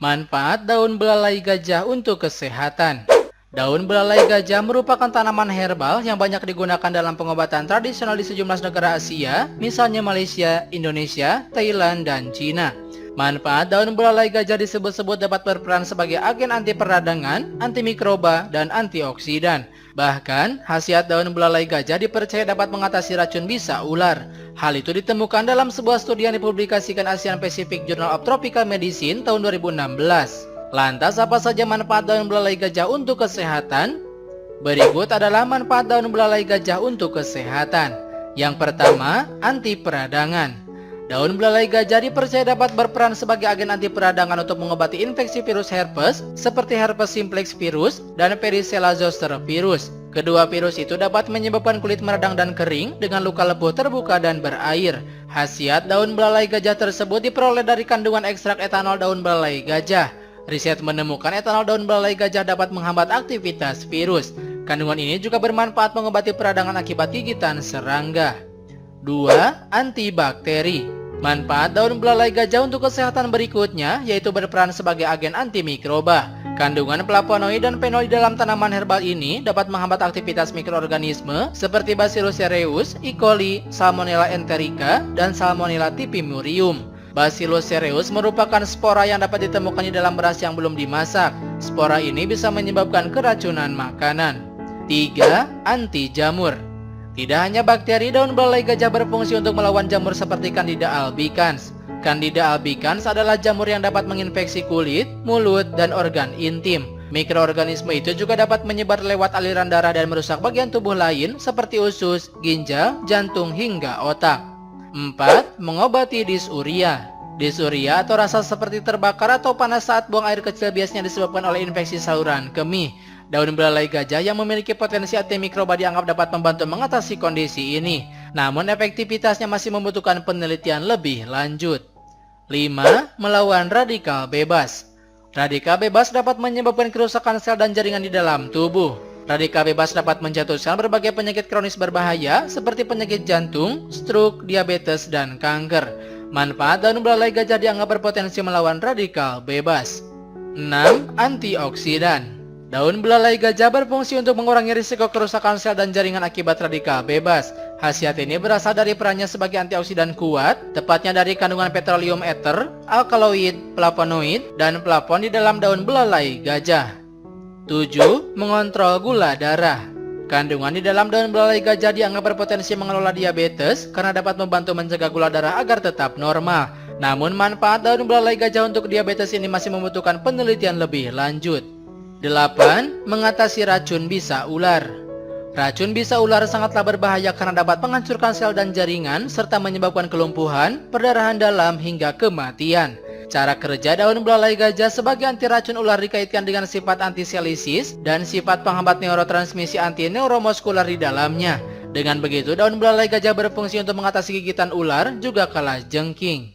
Manfaat daun belalai gajah untuk kesehatan. Daun belalai gajah merupakan tanaman herbal yang banyak digunakan dalam pengobatan tradisional di sejumlah negara Asia, misalnya Malaysia, Indonesia, Thailand, dan Cina. Manfaat daun belalai gajah disebut-sebut dapat berperan sebagai agen anti peradangan, antimikroba, dan antioksidan. Bahkan, khasiat daun belalai gajah dipercaya dapat mengatasi racun bisa ular. Hal itu ditemukan dalam sebuah studi yang dipublikasikan Asian Pacific Journal of Tropical Medicine tahun 2016. Lantas apa saja manfaat daun belalai gajah untuk kesehatan? Berikut adalah manfaat daun belalai gajah untuk kesehatan. Yang pertama, anti peradangan. Daun belalai gajah dipercaya dapat berperan sebagai agen anti peradangan untuk mengobati infeksi virus herpes seperti herpes simplex virus dan varicella zoster virus. Kedua virus itu dapat menyebabkan kulit meradang dan kering dengan luka lepuh terbuka dan berair. Khasiat daun belalai gajah tersebut diperoleh dari kandungan ekstrak etanol daun belalai gajah. Riset menemukan etanol daun belalai gajah dapat menghambat aktivitas virus. Kandungan ini juga bermanfaat mengobati peradangan akibat gigitan serangga. 2. Antibakteri. Manfaat daun belalai gajah untuk kesehatan berikutnya yaitu berperan sebagai agen antimikroba. Kandungan flavonoid dan fenol di dalam tanaman herbal ini dapat menghambat aktivitas mikroorganisme seperti Bacillus cereus, E. coli, Salmonella enterica, dan Salmonella typhimurium. Bacillus cereus merupakan spora yang dapat ditemukan di dalam beras yang belum dimasak. Spora ini bisa menyebabkan keracunan makanan. 3. Anti jamur. Tidak hanya bakteri, daun belalai gajah berfungsi untuk melawan jamur seperti Candida albicans. Candida albicans adalah jamur yang dapat menginfeksi kulit, mulut, dan organ intim. Mikroorganisme itu juga dapat menyebar lewat aliran darah dan merusak bagian tubuh lain seperti usus, ginjal, jantung, hingga otak. 4. Mengobati disuria. Disuria atau rasa seperti terbakar atau panas saat buang air kecil biasanya disebabkan oleh infeksi saluran kemih. Daun belalai gajah yang memiliki potensi antimikroba dianggap dapat membantu mengatasi kondisi ini. Namun efektivitasnya masih membutuhkan penelitian lebih lanjut. 5. Melawan radikal bebas. Radikal bebas dapat menyebabkan kerusakan sel dan jaringan di dalam tubuh. Radikal bebas dapat menjatuhkan berbagai penyakit kronis berbahaya seperti penyakit jantung, stroke, diabetes, dan kanker. Manfaat daun belalai gajah dianggap berpotensi melawan radikal bebas. 6. Antioksidan. Daun belalai gajah berfungsi untuk mengurangi risiko kerusakan sel dan jaringan akibat radikal bebas. Khasiat ini berasal dari perannya sebagai antioksidan kuat, tepatnya dari kandungan petroleum ether, alkaloid, flavonoid, dan flavon di dalam daun belalai gajah. 7. Mengontrol gula darah. Kandungan di dalam daun belalai gajah dianggap berpotensi mengelola diabetes karena dapat membantu mencegah gula darah agar tetap normal. Namun manfaat daun belalai gajah untuk diabetes ini masih membutuhkan penelitian lebih lanjut. 8. Mengatasi racun bisa ular. Racun bisa ular sangatlah berbahaya karena dapat menghancurkan sel dan jaringan serta menyebabkan kelumpuhan, perdarahan dalam, hingga kematian. Cara kerja daun belalai gajah sebagai anti racun ular dikaitkan dengan sifat antiselisis dan sifat penghambat neurotransmisi anti neuromuskular di dalamnya. Dengan begitu, daun belalai gajah berfungsi untuk mengatasi gigitan ular juga kalajengking.